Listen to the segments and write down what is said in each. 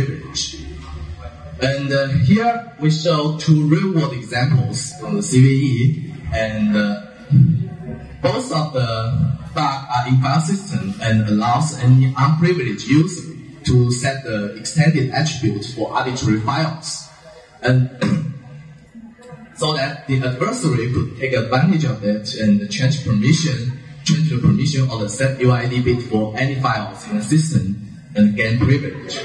privilege. And here we show two real-world examples from the CVE, and both of the bugs are in file system and allows any unprivileged user to set the extended attribute for arbitrary files, and so that the adversary could take advantage of it and change the permission of the set UID bit for any files in the system and gain privilege.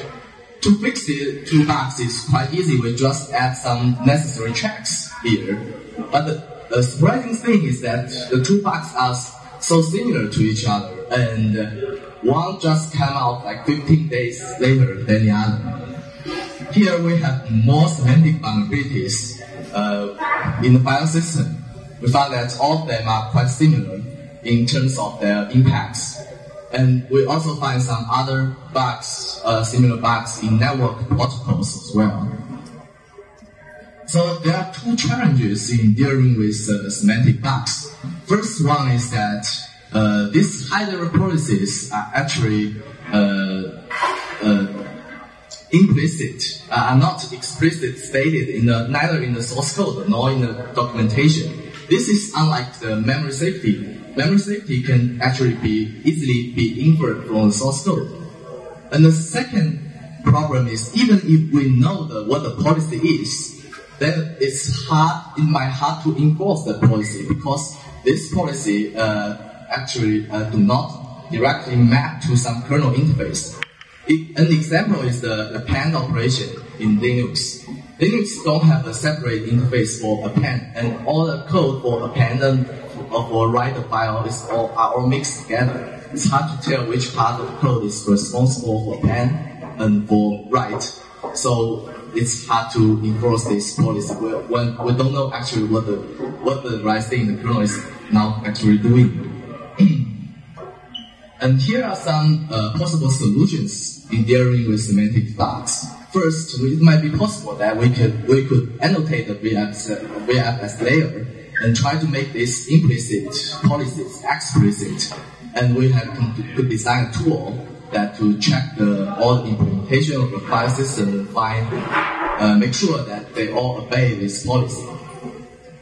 To fix the two bugs is quite easy. We just add some necessary checks here. But the surprising thing is that the two bugs are so similar to each other, and one just came out like 15 days later than the other. Here we have more semantic vulnerabilities in the file system. We found that all of them are quite similar in terms of their impacts. And we also find some other bugs, similar bugs in network protocols as well. So there are two challenges in dealing with semantic bugs. First one is that these high-level policies are actually implicit, are not explicitly stated neither in the source code nor in the documentation. This is unlike the memory safety. Memory safety can actually easily be inferred from the source code. And the second problem is, even if we know what the policy is, then it might hard to enforce the policy, because this policy actually do not directly map to some kernel interface. An example is the append operation in Linux. Linux don't have a separate interface for append, and all the code for append and for write the file are all mixed together. It's hard to tell which part of the code is responsible for append and for write. So it's hard to enforce this policy when we don't know actually what the right thing in the kernel is now actually doing. And here are some possible solutions in dealing with semantic bugs. First, it might be possible that we could annotate the VFS layer and try to make these implicit policies explicit. And we could design a tool that to check all the implementation of the file system and make sure that they all obey this policy.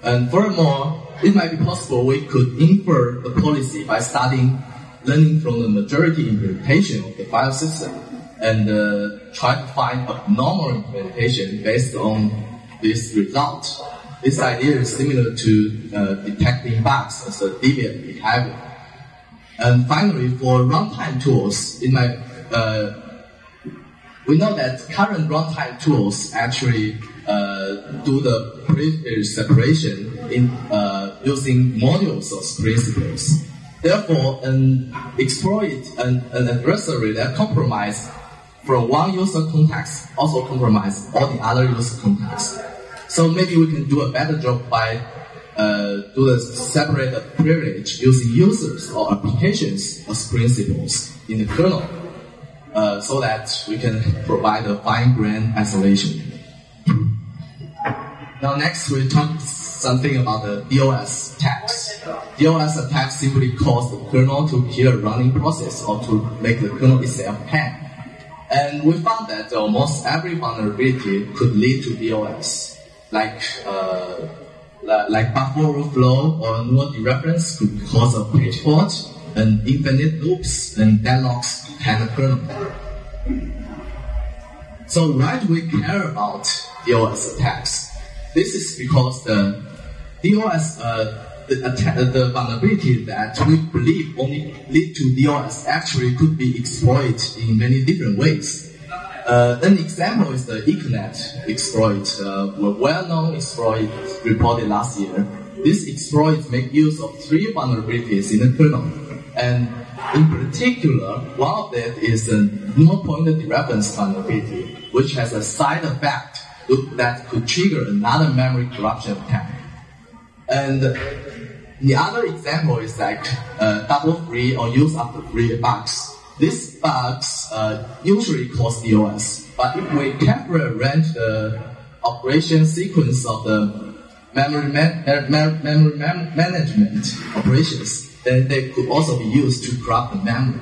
And furthermore, it might be possible we could infer the policy by learning from the majority implementation of the file system and try to find a normal implementation based on this result. This idea is similar to detecting bugs as a deviant behavior. And finally, for runtime tools, we know that current runtime tools actually do the privilege separation in using modules of principles. Therefore, an adversary that compromise from one user context also compromise all the other user contexts. So maybe we can do a better job by do the separate privilege using users or applications as principles in the kernel, so that we can provide a fine-grained isolation. Now next we talk something about the DOS attacks. DOS attacks simply cause the kernel to kill a running process or to make the kernel itself hang. And we found that almost every vulnerability could lead to DOS, like buffer overflow or null dereference could cause a page fault, and infinite loops and deadlocks can occur. So why do we care about DOS attacks? This is because the DOS, the vulnerability that we believe only lead to DOS actually could be exploited in many different ways. An example is the Ethernet exploit, a well-known exploit reported last year. This exploit makes use of 3 vulnerabilities in the kernel, and in particular, one of them is a null pointer dereference vulnerability, which has a side effect that could trigger another memory corruption attack. And the other example is like double free or use after free bugs. These bugs usually cause DOS, but if we carefully arrange the operation sequence of the memory management operations, then they could also be used to corrupt the memory.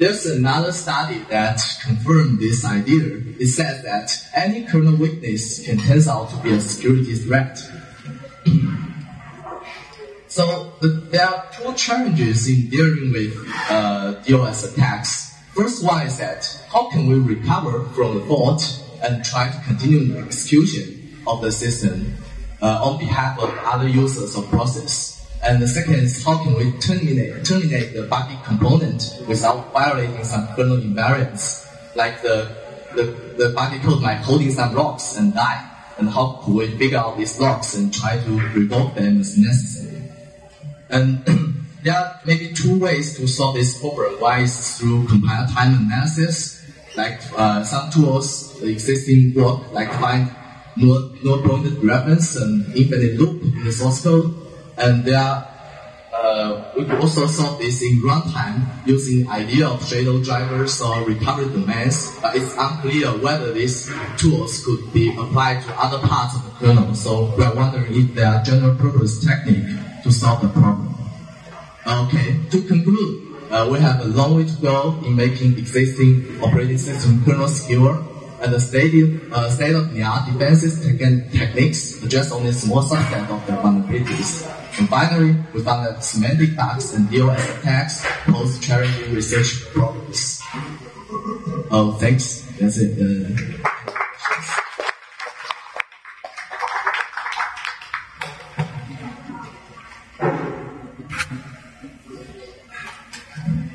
there's another study that confirmed this idea. It says that any kernel weakness can turn out to be a security threat. So there are two challenges in dealing with DOS attacks. First one is that how can we recover from the fault and try to continue the execution of the system on behalf of other users or process. And the second is how can we terminate the buggy component without violating some kernel invariants, like the buggy code might holding some locks and die. And how could we figure out these locks and try to revoke them as necessary? And there are maybe two ways to solve this problem. One is through compile time analysis, like some tools existing work, like find node pointed reference and infinite loop in the source code. And we could also solve this in runtime using idea of shadow drivers or recovery domains, but it's unclear whether these tools could be applied to other parts of the kernel. So we are wondering if there are general purpose techniques to solve the problem. Okay, to conclude, we have a long way to go in making existing operating system kernel secure, and the state-of-the-art defenses techniques address only a small subset of the vulnerabilities. And finally, we found that semantic bugs and DOS attacks pose challenging research problems. Oh, thanks. That's it.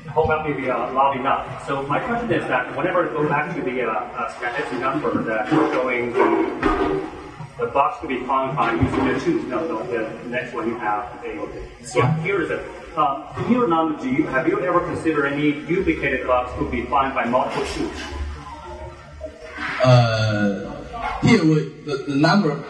Hope that may be loud enough. So my question is that whenever I go back to the statistic number that you're showing the bugs to be found by using the tools. No, the next one you have. So here is it. In your number, have you ever considered any duplicated bugs to be found by multiple tools? Here the number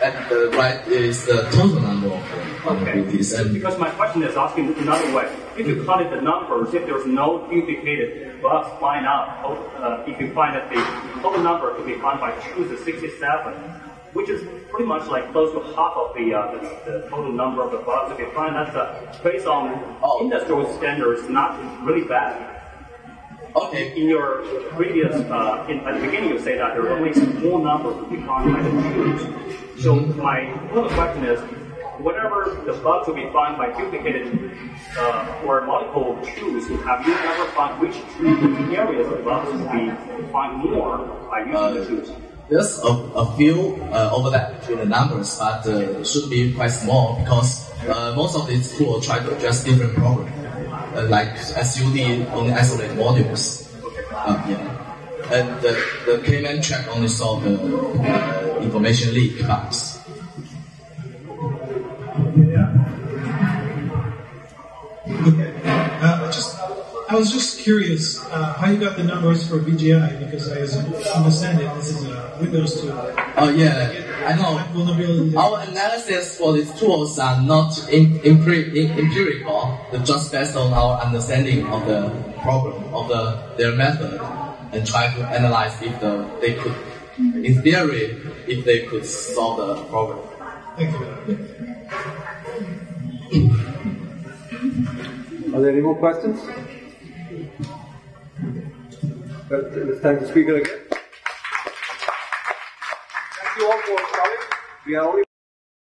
at the right is the total number of vulnerabilities. Okay. Because my question is asking another way. If you counted the numbers, if there's no duplicated bugs find out, if you find that the total number to be found by tools is 67, which is pretty much like close to half of the total number of the bugs. If you find that's based on industrial standards, not really bad. Okay. In your previous, at the beginning, you say that there are only small numbers to be found by the tools. So my other question is, whenever the bugs will be found by duplicated or multiple tools, have you ever found which areas of bugs will be found more by using the tools? There's a few overlap between the numbers, but should be quite small because most of these tools try to address different problems, like SUD only isolate modules. And the K-man track only solve the information leak bugs. I was just curious how you got the numbers for VGI, because I understand it, this is a Windows tool. Oh yeah, I know. Our analysis for these tools are not empirical, they're just based on our understanding of the problem, of their method, and try to analyze if they could, in theory, if they could solve the problem. Thank you. Are there any more questions? It's time to speak again. Thank you all for coming. We are only